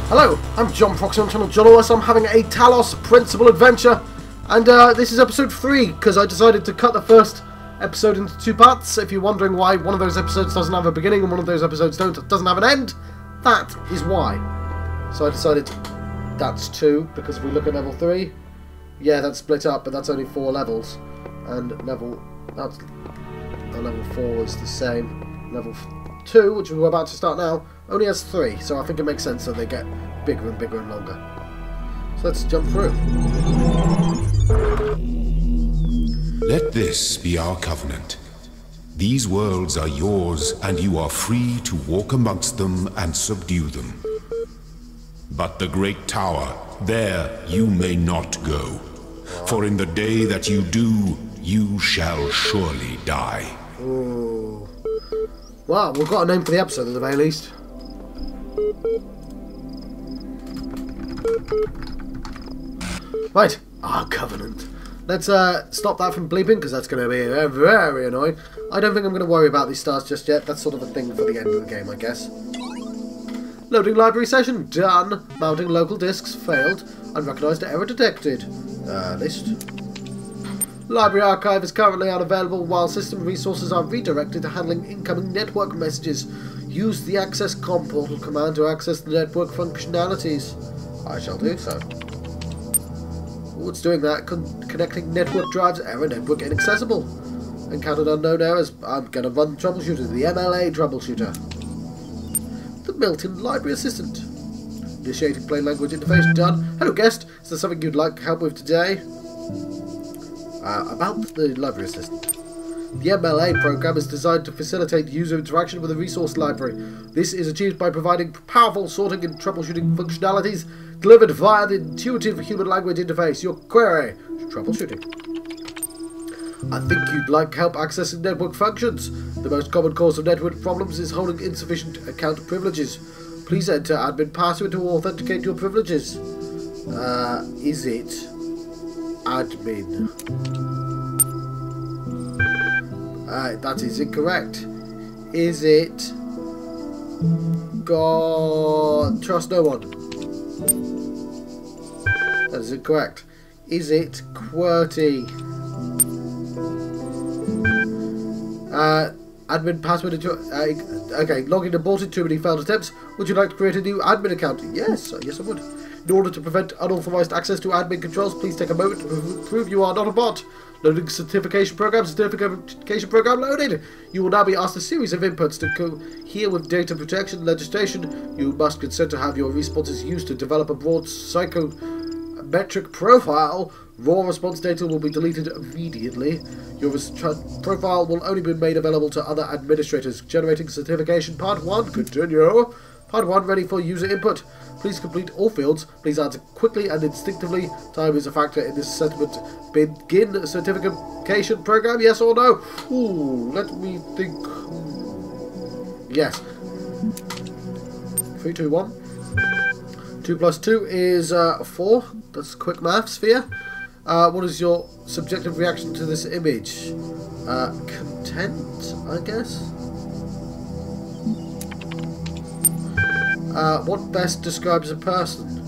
Hello, I'm John Proxy on channel John OS. I'm having a Talos principal adventure, and this is episode 3 because I decided to cut the first episode into 2 parts. If you're wondering why one of those episodes doesn't have a beginning and one of those episodes doesn't have an end, that is why. So I decided that's 2 because if we look at level 3, yeah, that's split up, but that's only 4 levels, and level 4 is the same. Level 2, which we're about to start now, only has 3, so I think it makes sense that they get bigger and bigger and longer. So let's jump through. Let this be our covenant. These worlds are yours, and you are free to walk amongst them and subdue them. But the great tower, there you may not go. For in the day that you do, you shall surely die. Ooh. Wow, we've got a name for the episode at the very least. Right, our covenant. Let's stop that from bleeping because that's going to be very annoying. I don't think I'm going to worry about these stars just yet. That's sort of a thing for the end of the game, I guess. Loading library session, done. Mounting local disks, failed. Unrecognized error detected. List. Library archive is currently unavailable while system resources are redirected to handling incoming network messages. Use the access com portal command to access the network functionalities. I shall do so. Oh, it's doing that. Connecting network drives, error, network inaccessible. Encountered unknown errors. I'm going to run troubleshooter, the MLA troubleshooter. The Milton Library Assistant. Initiating plain language interface, done. Hello guest, is there something you'd like help with today? About the library assistant. The MLA program is designed to facilitate user interaction with the resource library. This is achieved by providing powerful sorting and troubleshooting functionalities delivered via the intuitive human language interface. Your query. Troubleshooting. I think you'd like help accessing network functions. The most common cause of network problems is holding insufficient account privileges. Please enter admin password to authenticate your privileges. Is it admin? That is incorrect. Is it God? Trust no one. That is incorrect. Is it QWERTY? Admin password into okay, login aborted, too many failed attempts. Would you like to create a new admin account? Yes, yes I would. In order to prevent unauthorized access to admin controls, please take a moment to prove you are not a bot. Loading certification program loaded. You will now be asked a series of inputs to cohere with data protection legislation. You must consent to have your responses used to develop a broad psychometric profile. Raw response data will be deleted immediately. Your profile will only be made available to other administrators. Generating certification part 1. Continue. Part 1 ready for user input. Please complete all fields. Please answer quickly and instinctively. Time is a factor in this assessment. Begin certification program, yes or no? Ooh, let me think. Yes. 3, 2, 1. 2 plus 2 is 4. That's quick maths for you. What is your subjective reaction to this image? Content, I guess? What best describes a person?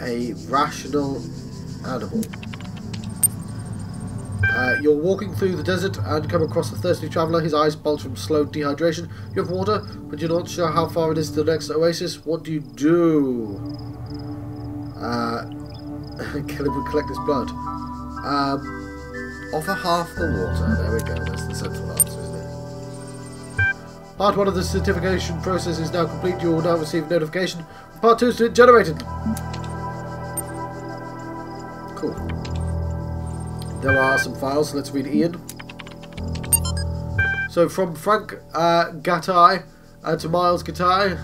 A rational animal. You're walking through the desert and come across a thirsty traveller. His eyes bulge from slow dehydration. You have water, but you're not sure how far it is to the next oasis. What do you do? Kill him and collect his blood. Offer half the water. There we go. That's the central answer, isn't it? Part 1 of the certification process is now complete. You will now receive notification. Part 2 is generated. Cool. There are some files. Let's read Ian. So from Frank Gattai to Miles Gattai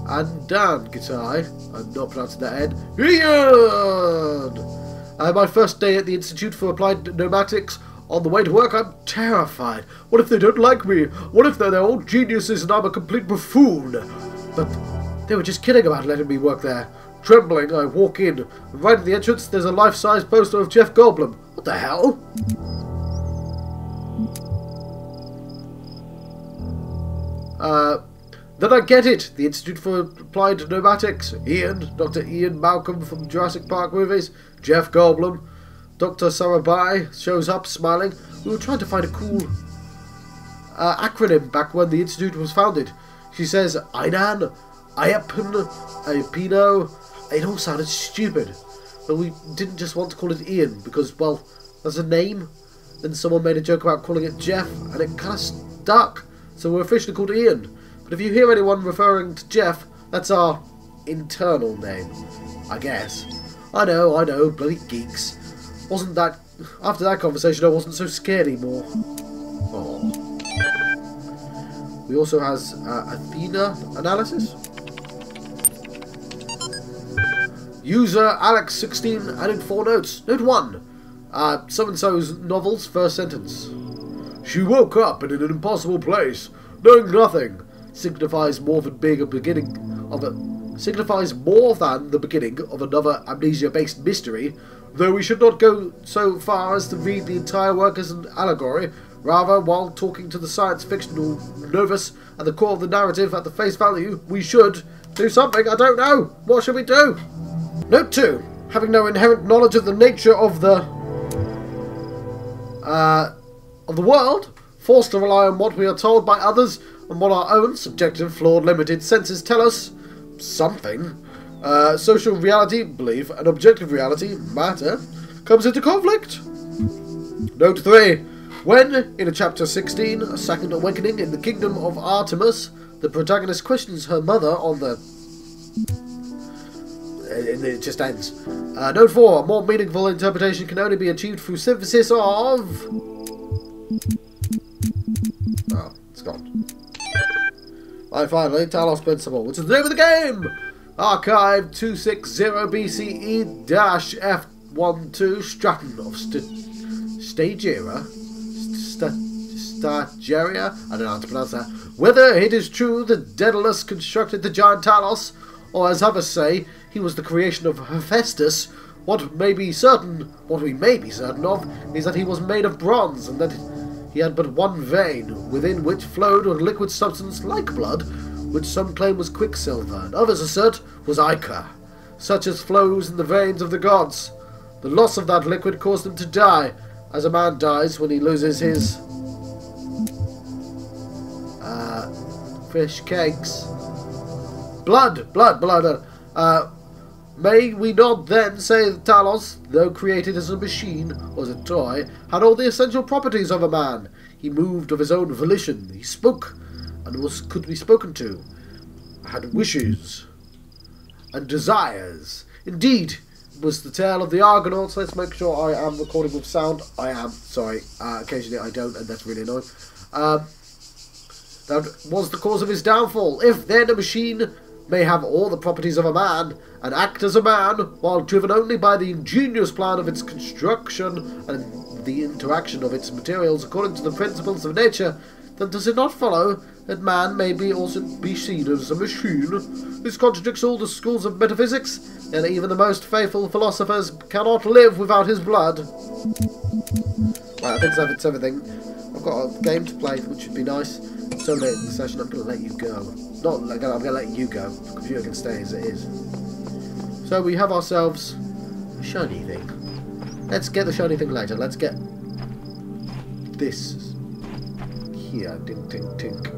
and Dan Gattai. I'm not pronouncing that N. Ian! My first day at the Institute for Applied Pneumatics. On the way to work, I'm terrified. What if they don't like me? What if they're all geniuses and I'm a complete buffoon? But they were just kidding about letting me work there. Trembling, I walk in. Right at the entrance, there's a life-size poster of Jeff Goldblum. What the hell? Then I get it. The Institute for Applied Pneumatics. Ian, Dr. Ian Malcolm from Jurassic Park movies. Jeff Goldblum. Dr. Sarabai shows up smiling. We were trying to find a cool acronym back when the Institute was founded. She says, Einan, Iapin, Iapino. It all sounded stupid. But we didn't just want to call it Ian because, well, that's a name. Then someone made a joke about calling it Jeff, and it kind of stuck. So we're officially called Ian. But if you hear anyone referring to Jeff, that's our internal name, I guess. I know, bloody geeks. Wasn't that... After that conversation, I wasn't so scared anymore. Oh. We also has Athena analysis. User Alex16 added 4 notes. Note 1. So-and-so's novel's first sentence. She woke up in an impossible place, knowing nothing. Signifies more than the beginning of another amnesia-based mystery, though we should not go so far as to read the entire work as an allegory. Rather, while talking to the science-fictional Novus at the core of the narrative at the face value, we should do something. I don't know. What should we do? Note 2. Having no inherent knowledge of the nature of the world, forced to rely on what we are told by others and what our own subjective, flawed, limited senses tell us something. Social reality, belief, and objective reality, matter, comes into conflict. Note 3. When, in chapter 16, A Second Awakening in the Kingdom of Artemis, the protagonist questions her mother on the... It just ends. Note 4. A more meaningful interpretation can only be achieved through synthesis of... Oh, it's gone. And finally, Talos Principle, which is the name of the game! Archive 260 BCE-F12 Stratton of Stageria? I don't know how to pronounce that. Whether it is true that Daedalus constructed the giant Talos, or as others say, he was the creation of Hephaestus, what we may be certain of is that he was made of bronze, and that he had but one vein, within which flowed a liquid substance like blood, which some claim was quicksilver, and others assert was ichor, such as flows in the veins of the gods. The loss of that liquid caused him to die, as a man dies when he loses his fish cakes. Blood. May we not then say that Talos, though created as a machine or as a toy, had all the essential properties of a man? He moved of his own volition. He spoke, and could be spoken to. Had wishes and desires. Indeed, it was the tale of the Argonauts. Let's make sure I am recording with sound. I am. Sorry. Occasionally I don't, and that's really annoying. That was the cause of his downfall. If then a machine may have all the properties of a man, and act as a man, while driven only by the ingenious plan of its construction and the interaction of its materials according to the principles of nature, then does it not follow that man may also be seen as a machine? This contradicts all the schools of metaphysics, and even the most faithful philosophers cannot live without his blood. Right, I think that's everything. I've got a game to play, which would be nice. So late in the session, I'm going to let you go. Not like I'm going to let you go. The computer can stay as it is. So we have ourselves a shiny thing. Let's get the shiny thing later. Let's get this here. Ding, ding, tink.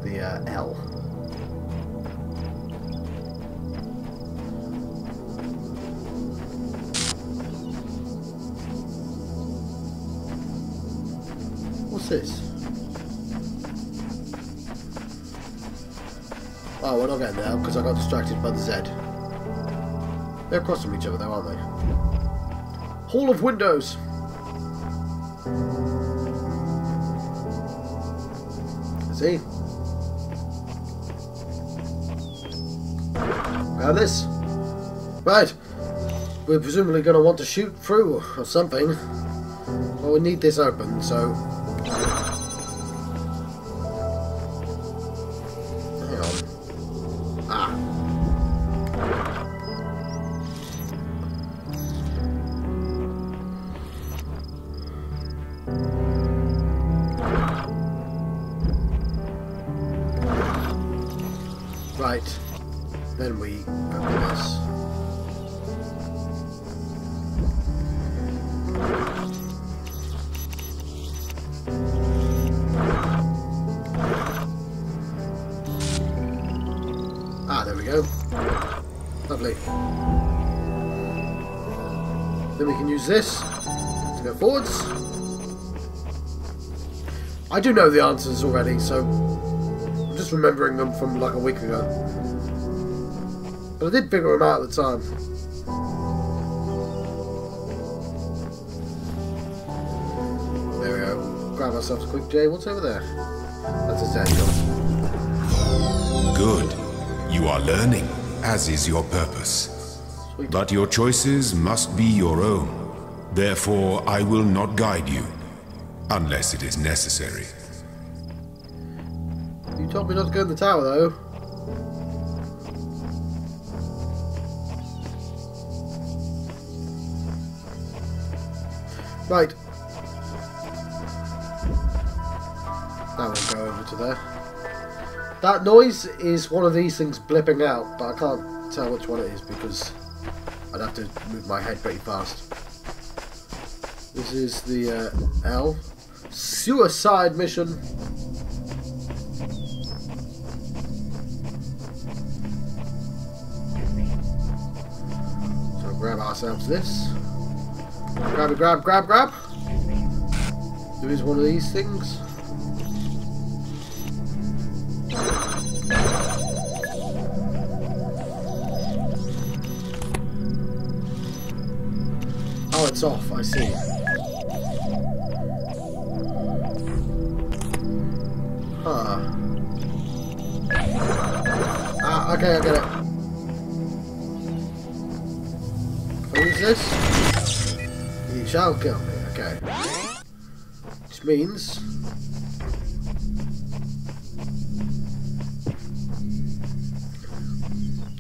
The L. What's this? Oh, we're not getting there because I got distracted by the Z. They're across from each other though, aren't they? Hall of Windows! See? Grab this. Right. We're presumably going to want to shoot through or something. Well, we need this open, so... Right. Then we open this. Ah, there we go. Lovely. Then we can use this to go forwards. I do know the answers already, so I'm just remembering them from like a week ago. But I did figure them out at the time. There we go. Grab ourselves a quick J. What's over there? That's a Z. Good. You are learning, as is your purpose. Sweet. But your choices must be your own. Therefore, I will not guide you, unless it is necessary. You told me not to go in the tower, though. Right. That will go over to there. That noise is one of these things blipping out, but I can't tell which one it is because I'd have to move my head pretty fast. This is the L. Suicide mission. So grab ourselves this. Grab it, grab, grab, grab. There is one of these things. Oh, it's off, I see. Huh. Ah, okay, I get it. Can I use this? You shall kill me, okay. Which means...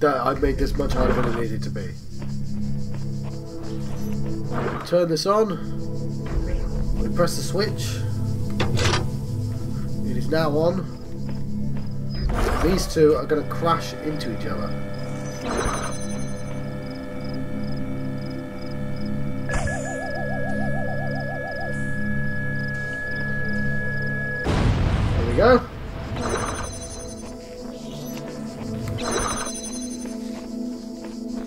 that I've made this much harder than it needed to be. Turn this on. We press the switch. It is now on. These two are going to crash into each other. There we go.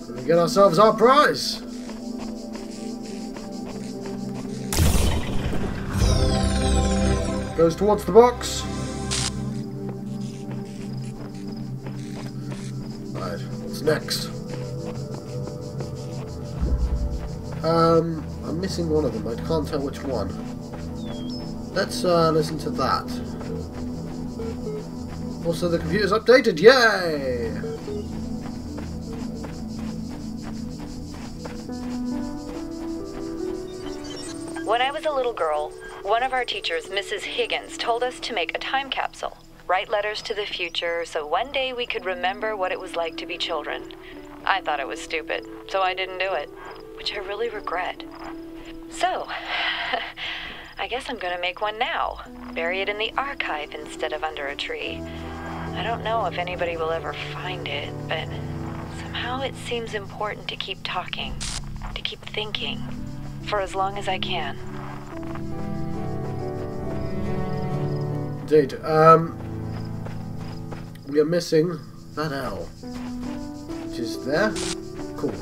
And we get ourselves our prize. Goes towards the box. Right, what's next? I'm missing one of them. I can't tell which one. Let's listen to that. Also, the computer's updated. Yay! When I was a little girl, one of our teachers, Mrs. Higgins, told us to make a time capsule, write letters to the future, so one day we could remember what it was like to be children. I thought it was stupid, so I didn't do it, which I really regret. So, I guess I'm gonna make one now, bury it in the archive instead of under a tree. I don't know if anybody will ever find it, but somehow it seems important to keep talking, to keep thinking, for as long as I can. Indeed. We are missing that L, which is there. Cool.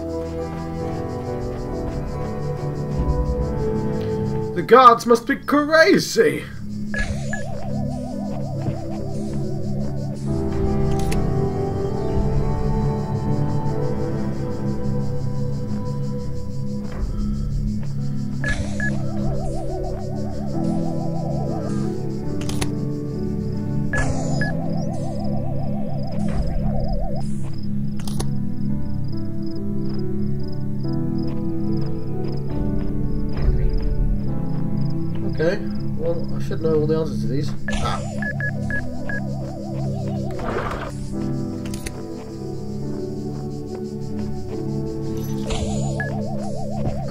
The guards must be crazy. Okay, well, I should know all the answers to these. Ah.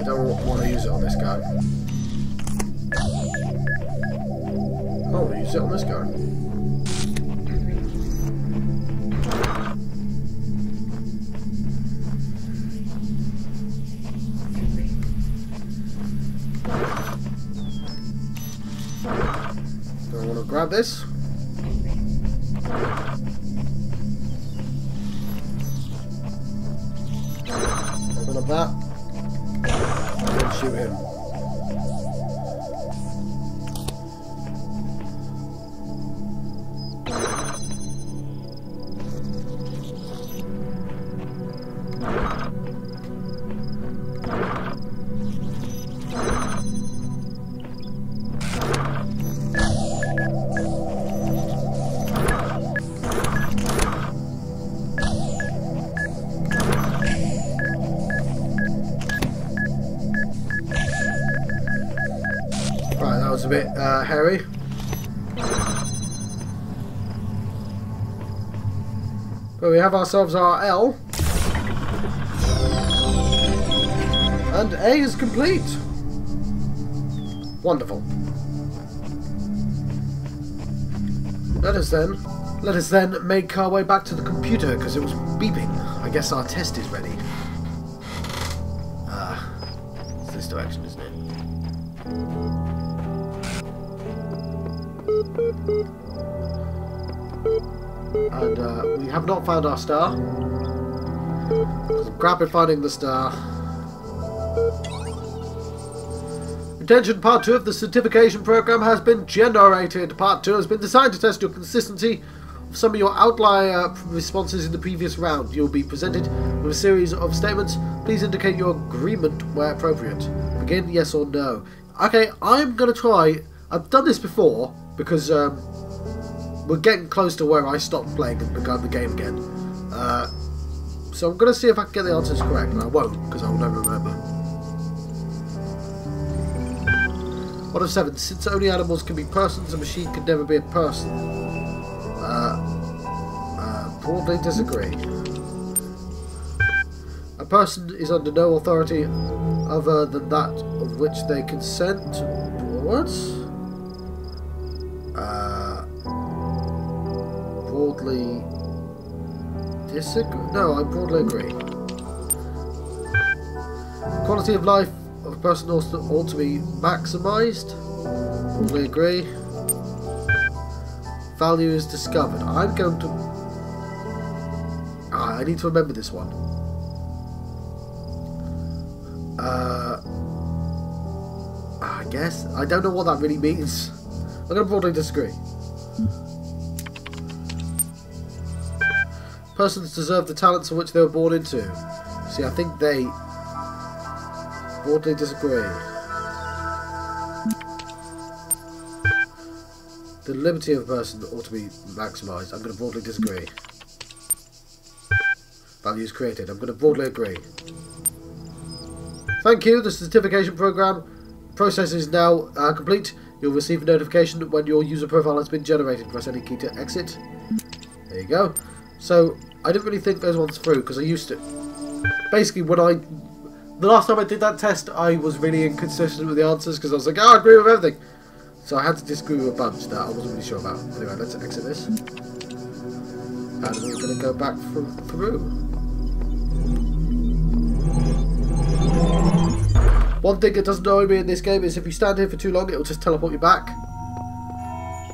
I don't want to use it on this guy. I want to use it on this guy. grab this. Open up that. And then shoot him. Right, that was a bit hairy. But we have ourselves our L. And A is complete. Wonderful. Let us then make our way back to the computer because it was beeping. I guess our test is ready. It's this direction, isn't it? And we have not found our star. I'm grabbing finding the star. Attention, Part 2 of the certification program has been generated. Part 2 has been designed to test your consistency of some of your outlier responses in the previous round. You'll be presented with a series of statements. Please indicate your agreement where appropriate. Begin yes or no. Okay, I'm going to try. I've done this before because we're getting close to where I stopped playing and begun the game again. So I'm going to see if I can get the answers correct, and I won't because I will never remember. 1 of 7. Since only animals can be persons, a machine can never be a person. Broadly disagree. A person is under no authority other than that of which they consent. What? Broadly disagree? No, I broadly agree. Quality of life of a person ought to be maximised. Broadly agree. Value is discovered. I'm going to... I need to remember this one. I guess. I don't know what that really means. I'm going to broadly disagree. Persons deserve the talents of which they were born into. See, I think they broadly disagree. The liberty of a person ought to be maximised. I'm going to broadly disagree. Values created. I'm going to broadly agree. Thank you. The certification program process is now complete. You'll receive a notification when your user profile has been generated. Press any key to exit. There you go. So, I didn't really think those ones through because I used to... Basically, the last time I did that test, I was really inconsistent with the answers because I was like, oh, I agree with everything. So I had to disagree with a bunch that I wasn't really sure about. Anyway, let's exit this. And we're going to go back through. One thing that doesn't annoy me in this game is if you stand here for too long, it will just teleport you back.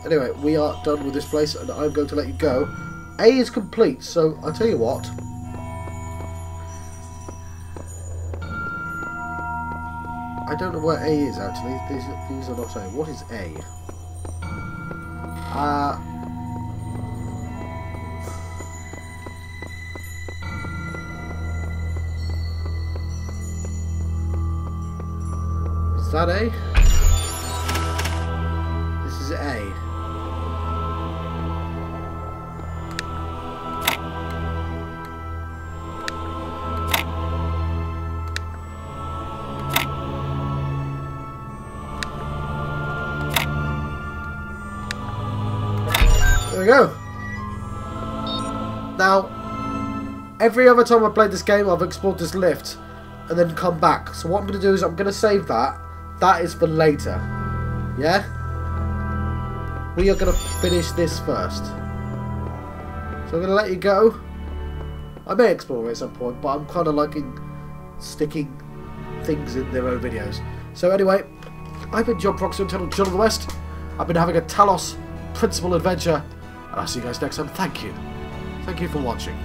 Anyway, we are done with this place and I'm going to let you go. A is complete, so I'll tell you what. I don't know where A is actually. These are not A. What is A? Is that A? This is A. There we go. Now, every other time I've played this game, I've explored this lift and then come back. So what I'm going to do is I'm going to save that. That is for later. Yeah? We are going to finish this first. So I'm going to let you go. I may explore it at some point, but I'm kind of liking sticking things in their own videos. So anyway, I've been John Proxy, John of the West. I've been having a Talos principal adventure. And I'll see you guys next time. Thank you. Thank you for watching.